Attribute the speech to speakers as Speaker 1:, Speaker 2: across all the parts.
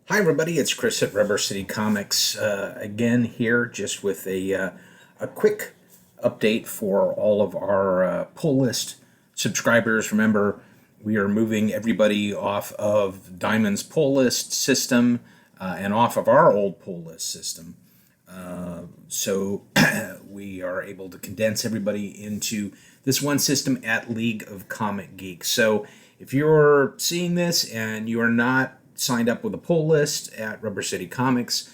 Speaker 1: Hi, everybody. It's Chris at Rubber City Comics again here, just with a quick update for all of our pull list subscribers. Remember, we are moving everybody off of Diamond's pull list system and off of our old pull list system. So we are able to condense everybody into this one system at League of Comic Geeks. So if you're seeing this and you are not signed up with a pull list at Rubber City Comics,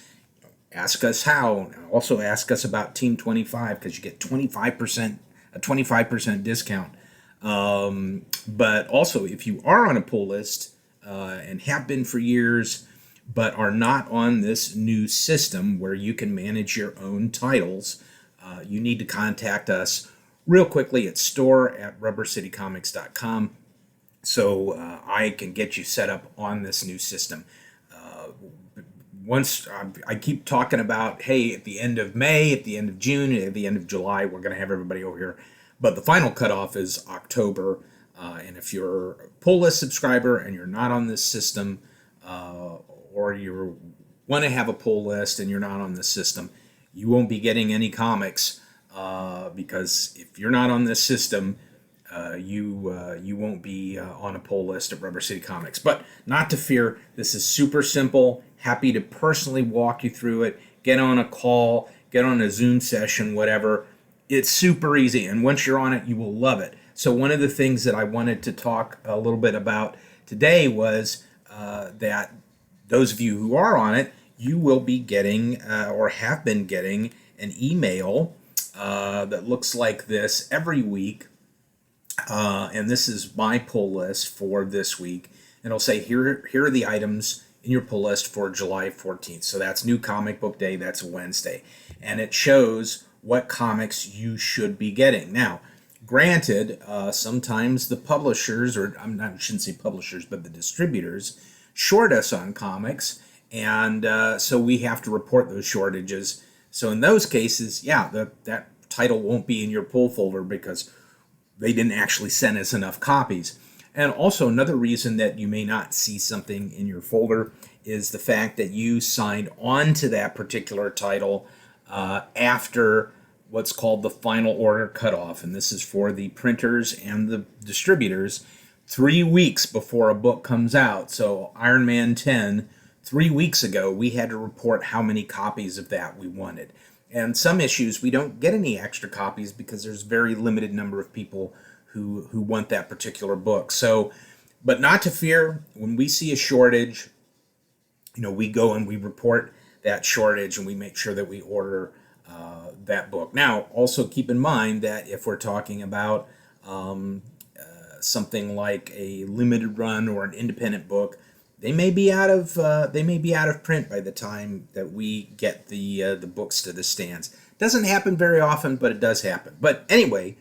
Speaker 1: ask us how. Also ask us about Team 25 because you get 25% a 25% discount. But also, if you are on a pull list and have been for years, but are not on this new system where you can manage your own titles, you need to contact us real quickly at store@rubbercitycomics.com so I can get you set up on this new system. Once I keep talking about, hey, at the end of May, at the end of June, at the end of July, we're going to have everybody over here. But the final cutoff is October. And if you're a pull list subscriber and you're not on this system, or you want to have a pull list and you're not on this system, you won't be getting any comics because if you're not on this system, you won't be on a pull list at Rubber City Comics. But not to fear, this is super simple. Happy to personally walk you through it. Get on a call, get on a Zoom session, whatever. It's super easy, and once you're on it, you will love it. So one of the things that I wanted to talk a little bit about today was that those of you who are on it, you will be getting or have been getting an email that looks like this every week. And this is my pull list for this week. And it'll say here are the items in your pull list for July 14th. So that's New Comic Book Day. That's Wednesday. And it shows what comics you should be getting. Now, granted, sometimes the publishers, or I shouldn't say publishers, but the distributors, short us on comics. And so we have to report those shortages. So in those cases, yeah, that title won't be in your pull folder because they didn't actually send us enough copies. And also, another reason that you may not see something in your folder is the fact that you signed on to that particular title after what's called the final order cutoff. And this is for the printers and the distributors 3 weeks before a book comes out. So, Iron Man 10, 3 weeks ago, we had to report how many copies of that we wanted. And some issues, we don't get any extra copies because there's very limited number of people who want that particular book. So, but not to fear, when we see a shortage, we go and we report that shortage and we make sure that we order that book. Now, also keep in mind that if we're talking about something like a limited run or an independent book, they may be out of print by the time that we get the books to the stands. Doesn't happen very often, but it does happen. But anyway,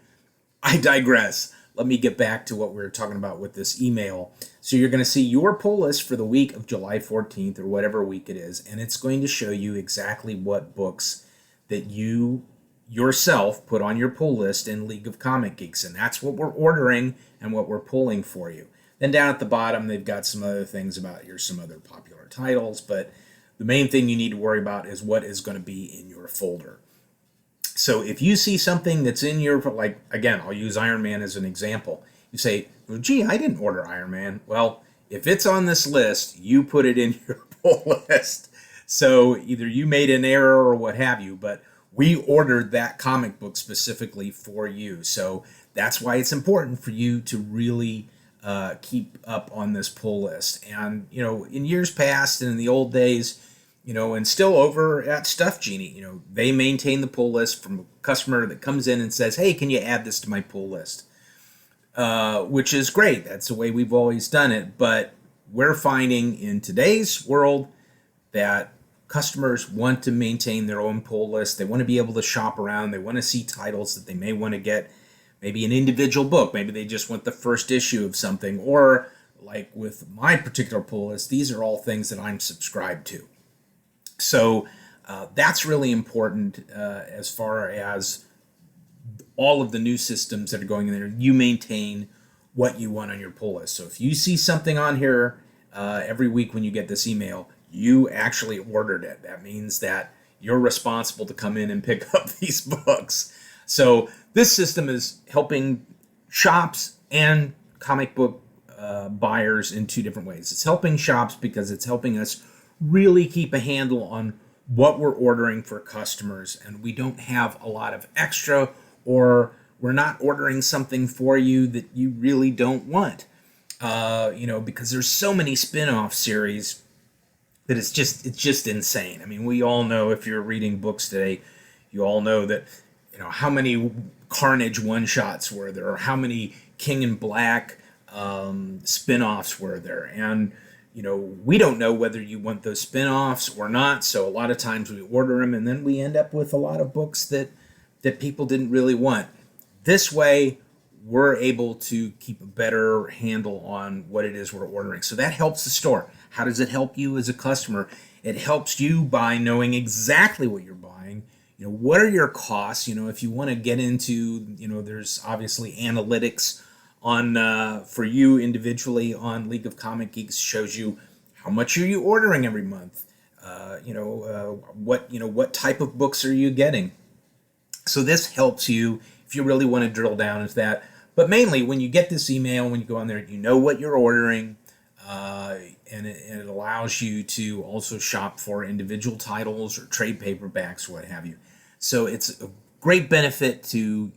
Speaker 1: I digress. Let me get back to what we were talking about with this email. So you're going to see your pull list for the week of July 14th or whatever week it is, and it's going to show you exactly what books that you yourself put on your pull list in League of Comic Geeks, and that's what we're ordering and what we're pulling for you. Then down at the bottom, they've got some other things about here's some other popular titles, but the main thing you need to worry about is what is going to be in your folder. So if you see something that's in your, like, again, I'll use Iron Man as an example. You say, well, gee, I didn't order Iron Man. Well, if it's on this list, you put it in your pull list. So either you made an error or what have you, but we ordered that comic book specifically for you. So that's why it's important for you to really keep up on this pull list. And, in years past and in the old days, and still over at Stuff Genie, they maintain the pull list from a customer that comes in and says, hey, can you add this to my pull list? Which is great. That's the way we've always done it. But we're finding in today's world that customers want to maintain their own pull list. They want to be able to shop around. They want to see titles that they may want to get, maybe an individual book. Maybe they just want the first issue of something. Or like with my particular pull list, these are all things that I'm subscribed to. So that's really important as far as all of the new systems that are going in there. You maintain what you want on your pull list. So if you see something on here every week when you get this email, you actually ordered it. That means that you're responsible to come in and pick up these books. So this system is helping shops and comic book buyers in two different ways. It's helping shops because it's helping us really keep a handle on what we're ordering for customers, and we don't have a lot of extra, or we're not ordering something for you that you really don't want. Because there's so many spin-off series that it's just insane. I mean, we all know, if you're reading books today, you all know that how many Carnage one-shots were there, or how many King in Black spin-offs were there, and we don't know whether you want those spin-offs or not. So a lot of times we order them, and then we end up with a lot of books that people didn't really want. This way, we're able to keep a better handle on what it is we're ordering. So that helps the store. How does it help you as a customer? It helps you by knowing exactly what you're buying. What are your costs? If you want to get into, there's obviously analytics on for you individually on League of Comic Geeks. Shows you how much are you ordering every month. What type of books are you getting? So this helps you if you really want to drill down into that. But mainly, when you get this email, when you go on there, you know what you're ordering, and it allows you to also shop for individual titles or trade paperbacks, what have you. So it's a great benefit to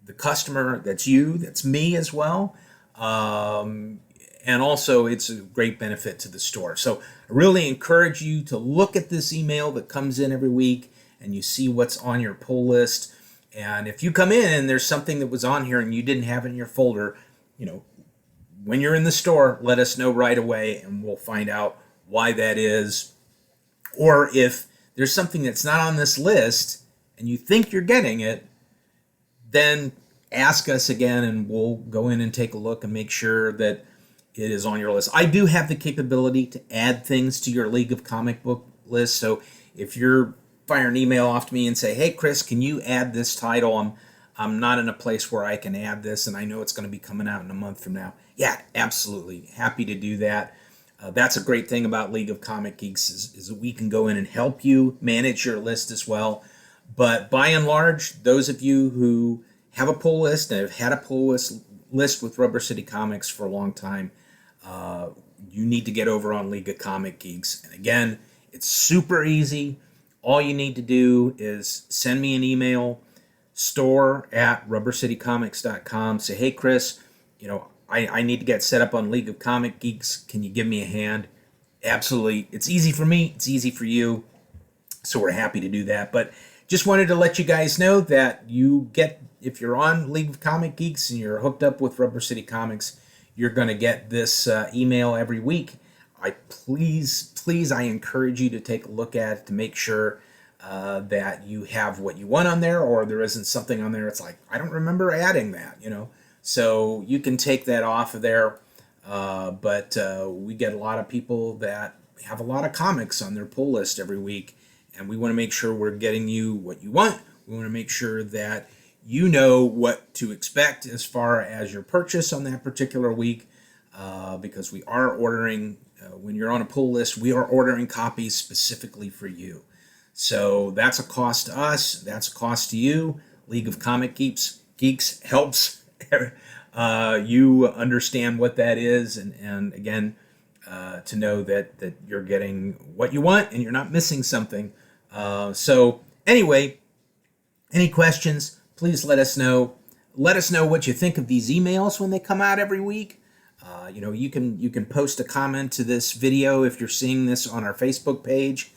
Speaker 1: the customer. That's you, that's me as well. And also, it's a great benefit to the store. So I really encourage you to look at this email that comes in every week, and you see what's on your pull list. And if you come in and there's something that was on here and you didn't have it in your folder, when you're in the store, let us know right away, and we'll find out why that is. Or if there's something that's not on this list and you think you're getting it, then ask us again, and we'll go in and take a look and make sure that it is on your list. I do have the capability to add things to your League of Comic Book list. So if you're fire an email off to me and say, hey, Chris, can you add this title? I'm not in a place where I can add this, and I know it's going to be coming out in a month from now. Yeah, absolutely. Happy to do that. That's a great thing about League of Comic Geeks is that we can go in and help you manage your list as well. But by and large, those of you who have a pull list and have had a pull list with Rubber City Comics for a long time, you need to get over on League of Comic Geeks. And again, it's super easy. All you need to do is send me an email, store@rubbercitycomics.com. Say, hey, Chris, I need to get set up on League of Comic Geeks. Can you give me a hand? Absolutely. It's easy for me. It's easy for you. So we're happy to do that. But just wanted to let you guys know that if you're on League of Comic Geeks and you're hooked up with Rubber City Comics, you're going to get this email every week. Please, I encourage you to take a look at it to make sure that you have what you want on there, or there isn't something on there. It's like, I don't remember adding that, So you can take that off of there. But we get a lot of people that have a lot of comics on their pull list every week, and we want to make sure we're getting you what you want. We want to make sure that you know what to expect as far as your purchase on that particular week, because we are ordering. When you're on a pull list, we are ordering copies specifically for you. So that's a cost to us. That's a cost to you. League of Comic Geeks helps you understand what that is. And again, to know that you're getting what you want and you're not missing something. So anyway, any questions, please let us know. Let us know what you think of these emails when they come out every week. You can post a comment to this video if you're seeing this on our Facebook page.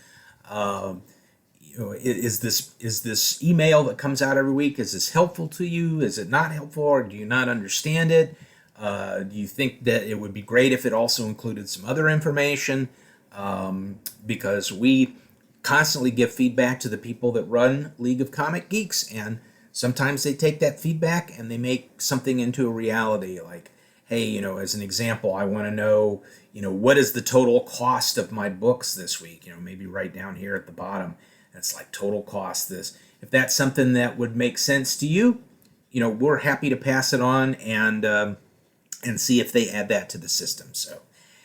Speaker 1: Is this email that comes out every week, is this helpful to you? Is it not helpful, or do you not understand it? Do you think that it would be great if it also included some other information? Because we constantly give feedback to the people that run League of Comic Geeks, and sometimes they take that feedback and they make something into a reality. Like, hey, as an example, I want to know, what is the total cost of my books this week? Maybe right down here at the bottom. That's like total cost this. If that's something that would make sense to you, we're happy to pass it on and see if they add that to the system. So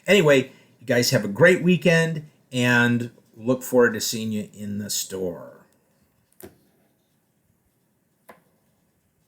Speaker 1: anyway, you guys have a great weekend, and look forward to seeing you in the store.